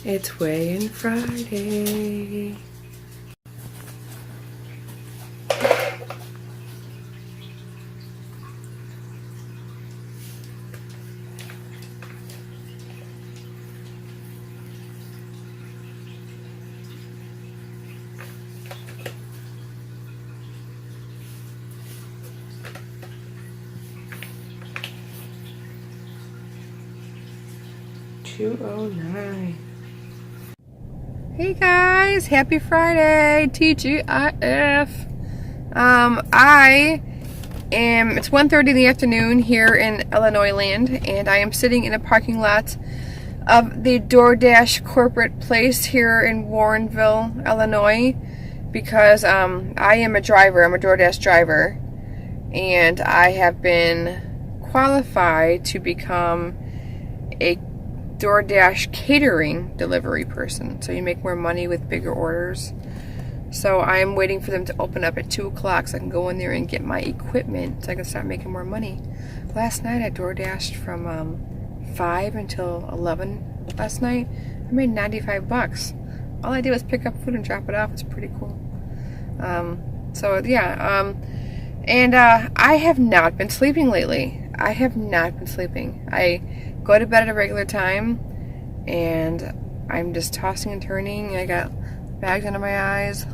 It's weighing Friday. $2.09. Hey guys, happy Friday, TGIF. It's 1:30 in the afternoon here in Illinois land, and I am sitting in a parking lot of the Doordash corporate place here in Warrenville, Illinois, because I am a driver. I'm a Doordash driver, and I have been qualified to become a Doordash catering delivery person. So you make more money with bigger orders. So I'm waiting for them to open up at 2 o'clock so I can go in there and get my equipment so I can start making more money. Last night I Doordashed from 5 until 11 last night. I made 95 bucks. All I did was pick up food and drop it off. It's pretty cool. I have not been sleeping lately. I have not been sleeping. I go to bed at a regular time, and I'm just tossing and turning. I got bags under my eyes.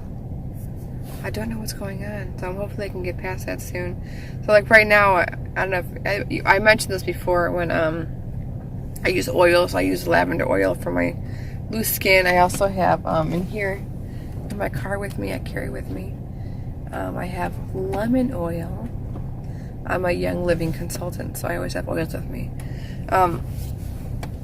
I don't know what's going on, so hopefully I can get past that soon. So like right now, I don't know if I mentioned this before when I use oils. I use lavender oil for my loose skin. I also have in here in my car with me, I carry with me, I have lemon oil. I'm a Young Living consultant, so I always have oils with me.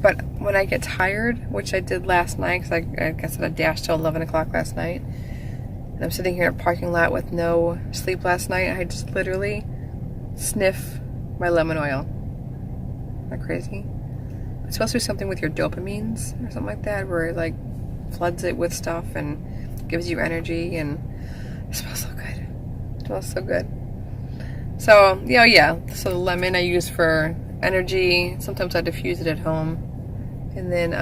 But when I get tired, which I did last night, because I guess I dashed till 11 o'clock last night, and I'm sitting here in a parking lot with no sleep last night, I just literally sniff my lemon oil. Isn't that crazy? It's supposed to be something with your dopamines or something like that, where it like floods it with stuff and gives you energy, and it smells so good. It smells so good. So, so the lemon I use for energy. Sometimes I diffuse it at home. And then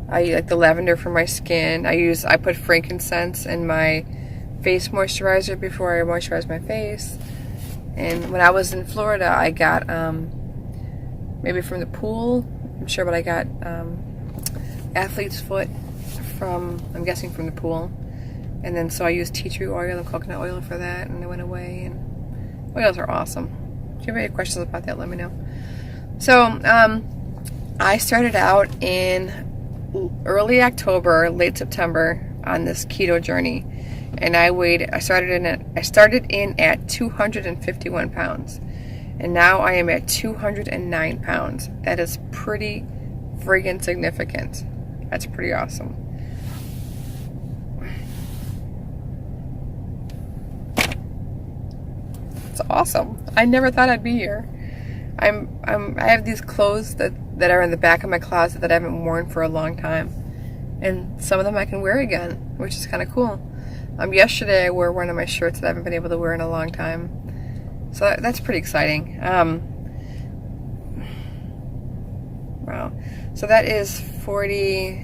I like the lavender for my skin. I put frankincense in my face moisturizer before I moisturize my face. And when I was in Florida, I got maybe from the pool, I'm sure, but I got athlete's foot from, I'm guessing, from the pool. And then so I used tea tree oil and coconut oil for that, and it went away. And oils are awesome. If you have any questions about that, let me know. So I started out in early October, late September on this keto journey, and I started in at 251 pounds, and now I am at 209 pounds. That is pretty friggin' significant. That's pretty awesome. It's awesome. I never thought I'd be here. I have these clothes that are in the back of my closet that I haven't worn for a long time, and some of them I can wear again, which is kind of cool. Yesterday I wore one of my shirts that I haven't been able to wear in a long time, so that's pretty exciting. Wow. So that is 40.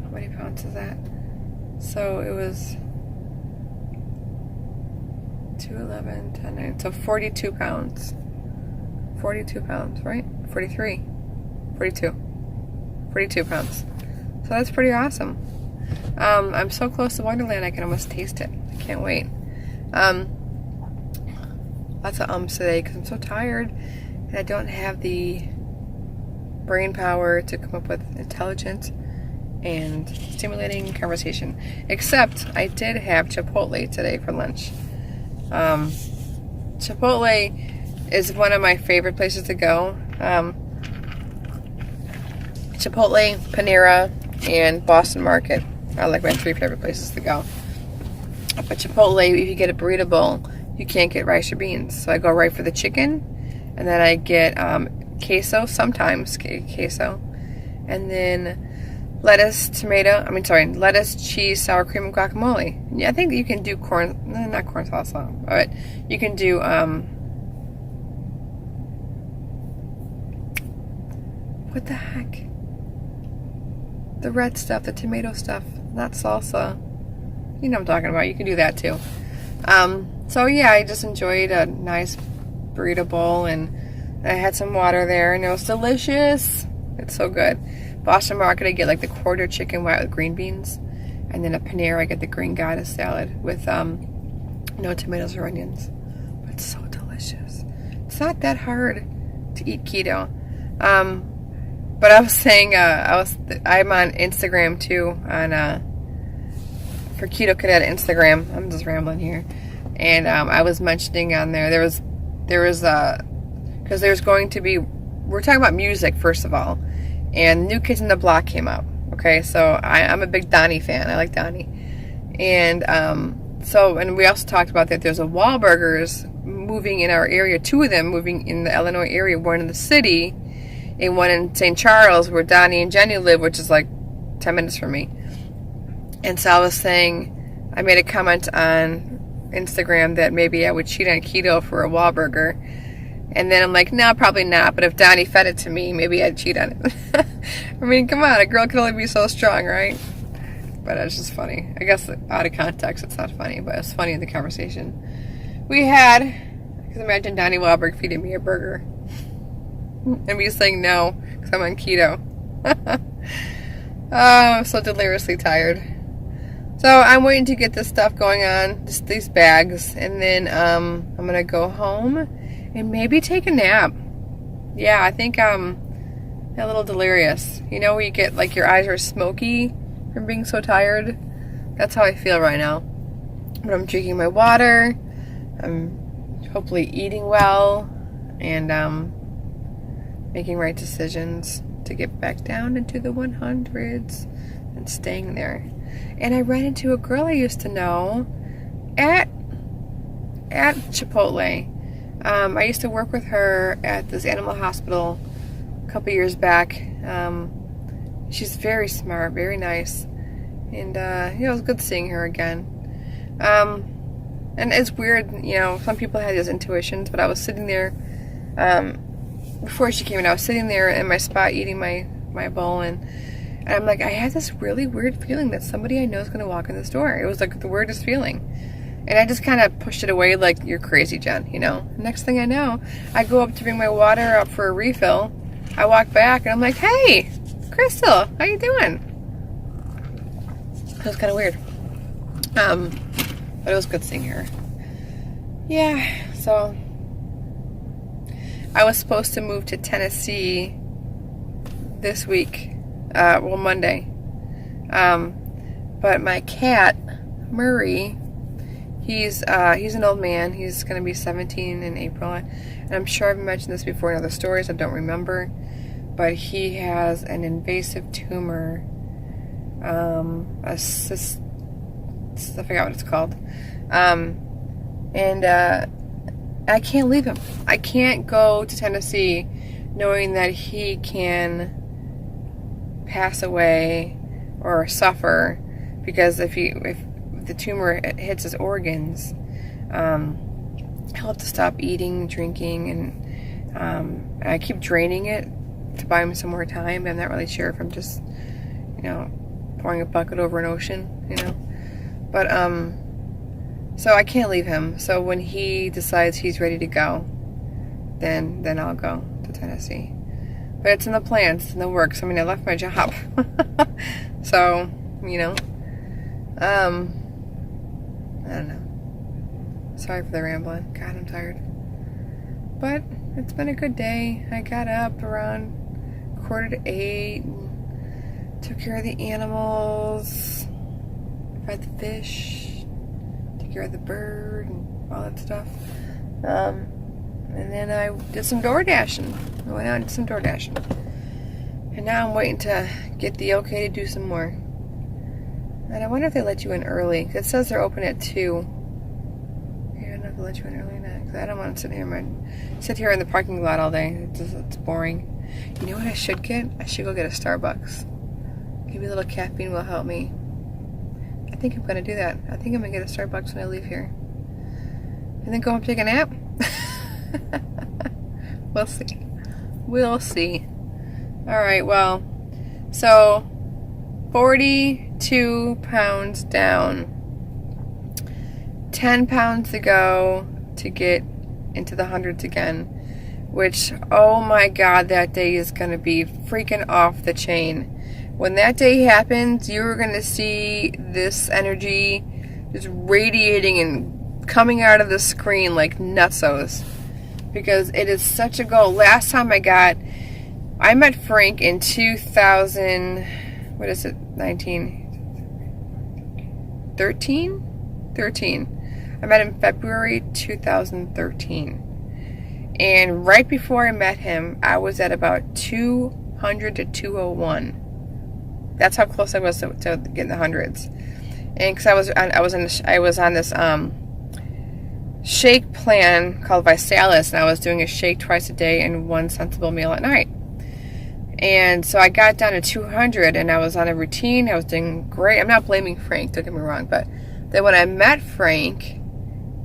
How many pounds is that? So it was 211, 10, 9, so 42 pounds. 42 pounds, right? 43. 42. 42 pounds. So that's pretty awesome. I'm so close to Wonderland, I can almost taste it. I can't wait. Lots of ums today because I'm so tired and I don't have the brain power to come up with intelligent and stimulating conversation. Except I did have Chipotle today for lunch. Chipotle is one of my favorite places to go. Chipotle, Panera, and Boston Market are like my 3 favorite places to go. But Chipotle, if you get a burrito bowl, you can't get rice or beans. So I go right for the chicken, and then I get queso, sometimes queso, and then lettuce, cheese, sour cream, and guacamole. Yeah, I think you can do not corn salsa, but you can do what the heck? the red stuff, the tomato stuff, not salsa. You know what I'm talking about. You can do that too. So yeah, I just enjoyed a nice burrito bowl, and I had some water there, and it was delicious. It's so good. Boston Market, I get like the quarter chicken white with green beans, and then at Panera, I get the green goddess salad with no tomatoes or onions. But it's so delicious. It's not that hard to eat keto. But I was saying, I'm on Instagram too, for Keto Cadet Instagram. I'm just rambling here. And I was mentioning on there was because there's going to be, we're talking about music first of all, and New Kids on the Block came up. Okay, so I'm a big Donnie fan. I like Donnie. And and we also talked about that there's a Wahlburgers moving in our area, 2 of them moving in the Illinois area, one in the city and one in St. Charles where Donnie and Jenny live, which is like 10 minutes from me. And so I was saying, I made a comment on Instagram that maybe I would cheat on keto for a Wahlburger. And then I'm like, no, probably not. But if Donnie fed it to me, maybe I'd cheat on it. I mean, come on. A girl can only be so strong, right? But it's just funny. I guess out of context, it's not funny. But it's funny in the conversation we had. Because imagine Donnie Wahlberg feeding me a burger. And me saying no, because I'm on keto. Oh, I'm so deliriously tired. So I'm waiting to get this stuff going on, just these bags. And then I'm going to go home and maybe take a nap. Yeah, I think I'm a little delirious. You know, where you get like your eyes are smoky from being so tired? That's how I feel right now. But I'm drinking my water. I'm hopefully eating well. And making right decisions to get back down into the 100s and staying there. And I ran into a girl I used to know at Chipotle. I used to work with her at this animal hospital a couple years back. She's very smart, very nice, and it was good seeing her again. And it's weird, you know, some people had these intuitions, but I was sitting there before she came in. I was sitting there in my spot eating my bowl, and I'm like, I had this really weird feeling that somebody I know is going to walk in this door. It was like the weirdest feeling. And I just kind of pushed it away like, you're crazy, Jen, you know. Next thing I know, I go up to bring my water up for a refill. I walk back, and I'm like, hey, Crystal, how you doing? It was kind of weird. But it was good seeing her. Yeah, so I was supposed to move to Tennessee this week. Monday. But my cat, Murray, he's an old man. He's going to be 17 in April. And I'm sure I've mentioned this before in other stories. I don't remember. But he has an invasive tumor. I forgot what it's called. And I can't leave him. I can't go to Tennessee knowing that he can pass away or suffer, because if the tumor hits his organs, he'll have to stop eating, drinking, and I keep draining it to buy him some more time. But I'm not really sure if I'm just, you know, pouring a bucket over an ocean, you know. But so I can't leave him. So when he decides he's ready to go, then I'll go to Tennessee. But it's in the plans, it's in the works. I mean, I left my job. So, you know. I don't know. Sorry for the rambling. God, I'm tired. But it's been a good day. I got up around 7:45. Took care of the animals. Fed the fish. Took care of the bird and all that stuff. And then I did some Doordashing. I went out and did some Doordashing. And now I'm waiting to get the okay to do some more. And I wonder if they let you in early. Because it says they're open at 2. I don't know if they let you in early or not. Because I don't want to sit here in the parking lot all day. It's boring. You know what I should get? I should go get a Starbucks. Maybe a little caffeine will help me. I think I'm going to do that. I think I'm going to get a Starbucks when I leave here. And then go home and take a nap. We'll see. We'll see. Alright, well, so 42 pounds down. 10 pounds to go to get into the hundreds again, which, oh my God, that day is going to be freaking off the chain. When that day happens, you're going to see this energy just radiating and coming out of the screen like nutsos, because it is such a goal. Last time I met Frank in 2000, what is it, 13? I met him February 2013. And right before I met him, I was at about 200 to 201. That's how close I was to getting the hundreds. And because I was on this shake plan called Visalis, and I was doing a shake twice a day and one sensible meal at night. And so I got down to 200, and I was on a routine. I was doing great. I'm not blaming Frank, don't get me wrong, but then when I met Frank,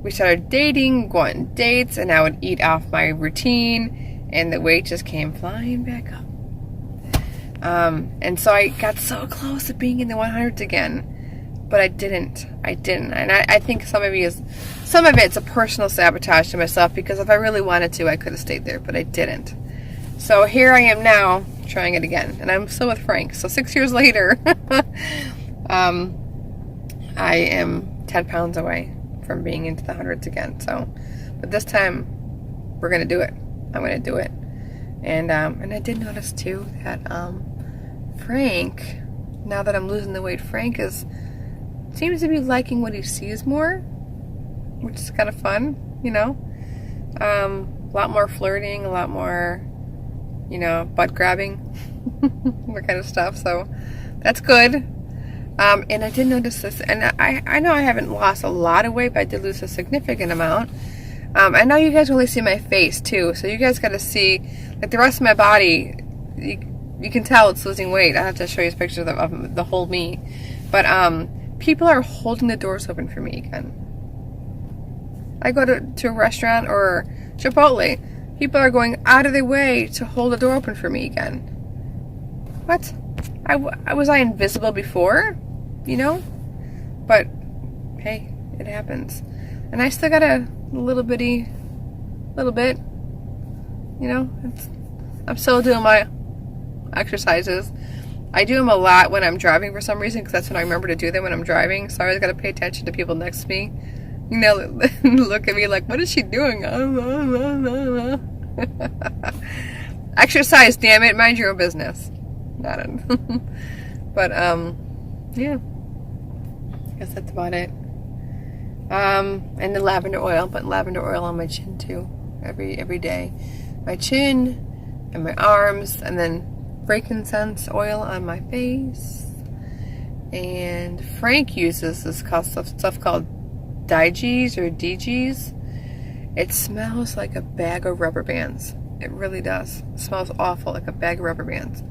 we started dating, going on dates, and I would eat off my routine, and the weight just came flying back up. And so I got so close to being in the 100s again, but I didn't. And I think some of it's a personal sabotage to myself, because if I really wanted to, I could have stayed there, but I didn't. So here I am now, trying it again, and I'm still with Frank. So 6 years later, I am 10 pounds away from being into the hundreds again. So, but this time we're gonna do it. I'm gonna do it. And I did notice too that Frank, now that I'm losing the weight, Frank seems to be liking what he sees more, which is kind of fun, you know. A lot more flirting, a lot more, you know, butt grabbing, that kind of stuff. So that's good. And I did notice this, and I know I haven't lost a lot of weight, but I did lose a significant amount. I know you guys only see my face too, so you guys got to see, like, the rest of my body. You can tell it's losing weight. I have to show you pictures of the whole me. But people are holding the doors open for me again. I go to a restaurant or Chipotle, people are going out of their way to hold the door open for me again. What? Was I invisible before? You know? But, hey, it happens. And I still got a little bit, you know? I'm still doing my exercises. I do them a lot when I'm driving for some reason, because that's when I remember to do them, when I'm driving. So I always got to pay attention to people next to me. You know, look at me like, what is she doing? Exercise, damn it. Mind your own business. Not it. But, yeah. I guess that's about it. And the lavender oil. Putting lavender oil on my chin, too. Every day. My chin and my arms. And then frankincense oil on my face. And Frank uses this stuff called Digees or DGs. It smells like a bag of rubber bands. It really does. It smells awful, like a bag of rubber bands.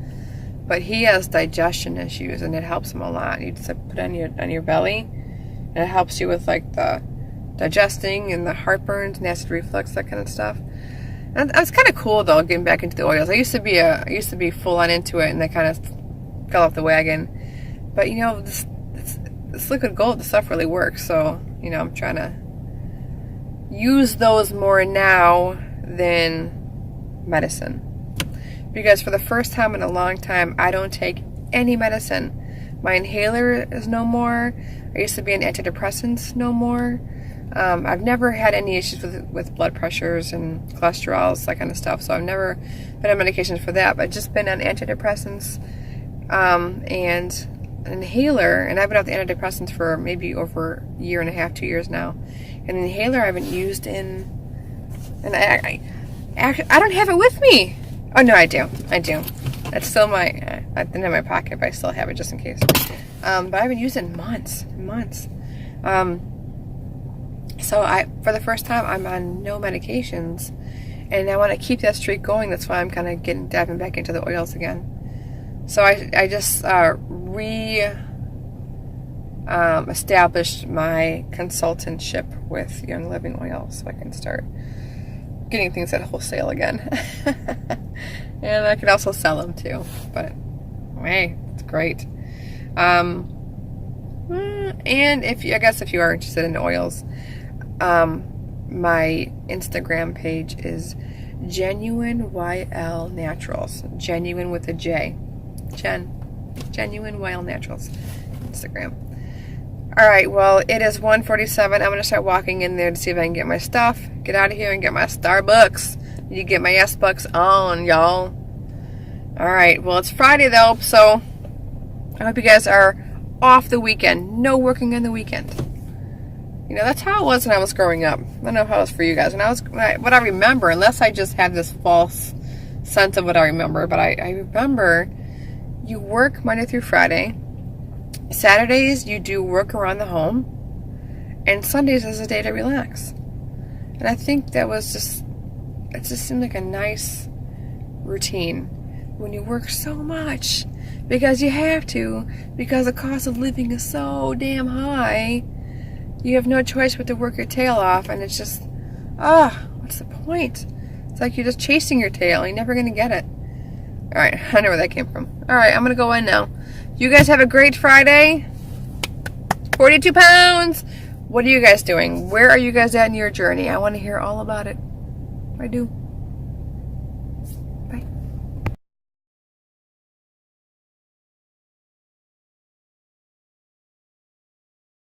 But he has digestion issues, and it helps him a lot. You just put it on your belly, and it helps you with, like, the digesting and the heartburns and acid reflux, that kind of stuff. And it's kind of cool, though, getting back into the oils. I used to be full on into it, and I kind of fell off the wagon. But, you know, this liquid gold, the stuff really works. So, you know, I'm trying to use those more now than medicine. Because for the first time in a long time, I don't take any medicine. My inhaler is no more. I used to be on antidepressants, no more. I've never had any issues with blood pressures and cholesterols, that kind of stuff. So I've never been on medications for that. But I've just been on antidepressants and an inhaler. And I've been on the antidepressants for maybe over a year and a half, 2 years now. And an inhaler I haven't used in... And I don't have it with me. Oh, no, I do. It's still I didn't have my pocket, but I still have it just in case. But I haven't used it in months. So for the first time, I'm on no medications, and I want to keep that streak going. That's why I'm kind of diving back into the oils again. So I just established my consultantship with Young Living Oil, so I can start getting things at wholesale again. And I can also sell them too, but hey, it's great. And if you, I guess if you are interested in oils, my Instagram page is Genuine YL Naturals. Genuine with a J. Genuine YL Naturals. Instagram. Alright, well, it is 1:47. I'm going to start walking in there to see if I can get my stuff. Get out of here and get my Starbucks. You get my S-Bucks on, y'all. Alright, well, it's Friday, though, so I hope you guys are off the weekend. No working on the weekend. You know, that's how it was when I was growing up. I don't know how it was for you guys. What I remember, unless I just have this false sense of what I remember, but I remember you work Monday through Friday. Saturdays, you do work around the home. And Sundays is a day to relax. And I think that was just, it just seemed like a nice routine when you work so much. Because you have to. Because the cost of living is so damn high. You have no choice but to work your tail off. And it's just, what's the point? It's like you're just chasing your tail. You're never going to get it. Alright, I know where that came from. Alright, I'm going to go in now. You guys have a great Friday. 42 pounds. What are you guys doing? Where are you guys at in your journey? I want to hear all about it. I do.